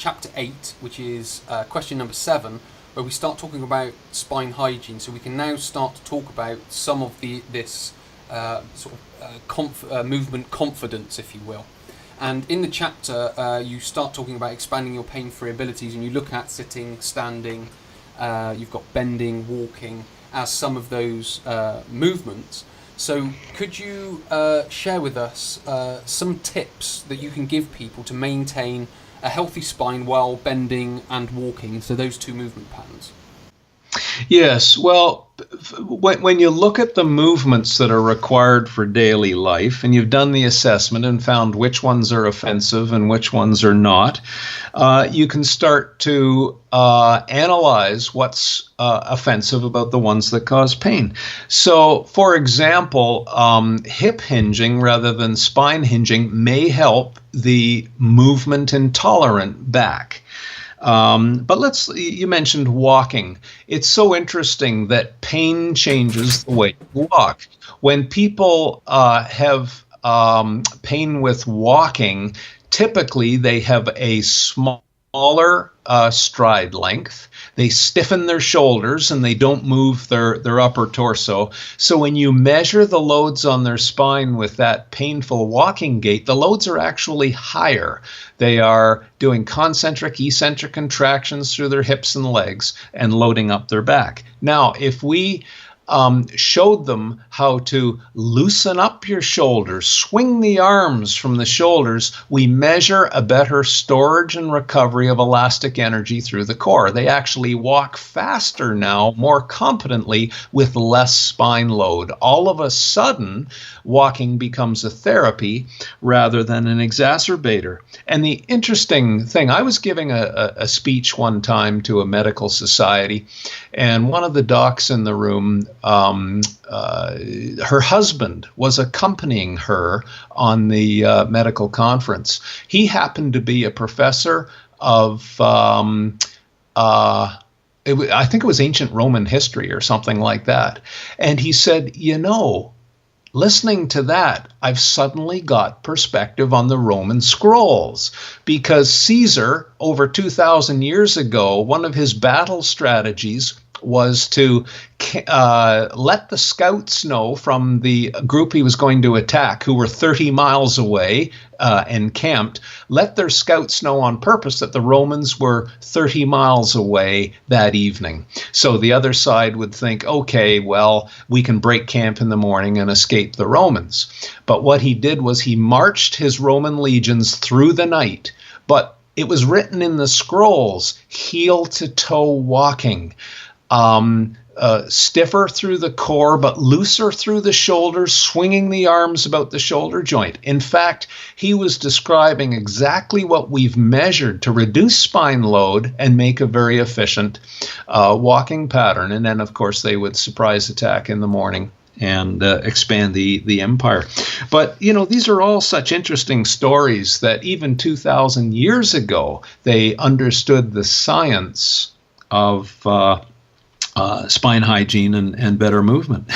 chapter 8, which is question number 7, where we start talking about spine hygiene. So we can now start to talk about some of this movement confidence, if you will. And in the chapter, you start talking about expanding your pain-free abilities, and you look at sitting, standing, you've got bending, walking, as some of those movements. So could you share with us some tips that you can give people to maintain a healthy spine while bending and walking, so those two movement patterns? Yes, well, when you look at the movements that are required for daily life, and you've done the assessment and found which ones are offensive and which ones are not, you can start to analyze what's offensive about the ones that cause pain. So, for example, hip hinging rather than spine hinging may help the movement intolerant back. But you mentioned walking. It's so interesting that pain changes the way you walk. When people have pain with walking, typically they have a smaller stride length. They stiffen their shoulders and they don't move their upper torso. So when you measure the loads on their spine with that painful walking gait, the loads are actually higher. They are doing concentric, eccentric contractions through their hips and legs and loading up their back. Now, if we showed them how to loosen up your shoulders, swing the arms from the shoulders, we measure a better storage and recovery of elastic energy through the core. They actually walk faster now, more competently, with less spine load. All of a sudden, walking becomes a therapy rather than an exacerbator. And the interesting thing, I was giving a speech one time to a medical society, and one of the docs in the room, her husband was accompanying her on the medical conference. He happened to be a professor of, I think it was ancient Roman history or something like that. And he said, listening to that, I've suddenly got perspective on the Roman scrolls, because Caesar, over 2,000 years ago, one of his battle strategies was to let the scouts know from the group he was going to attack, who were 30 miles away encamped, let their scouts know on purpose that the Romans were 30 miles away that evening. So the other side would think, okay, well, we can break camp in the morning and escape the Romans. But what he did was he marched his Roman legions through the night, but it was written in the scrolls, heel to toe walking. Stiffer through the core, but looser through the shoulders, swinging the arms about the shoulder joint. In fact, he was describing exactly what we've measured to reduce spine load and make a very efficient walking pattern. And then, of course, they would surprise attack in the morning and expand the empire. But, these are all such interesting stories that even 2,000 years ago, they understood the science of spine hygiene and better movement.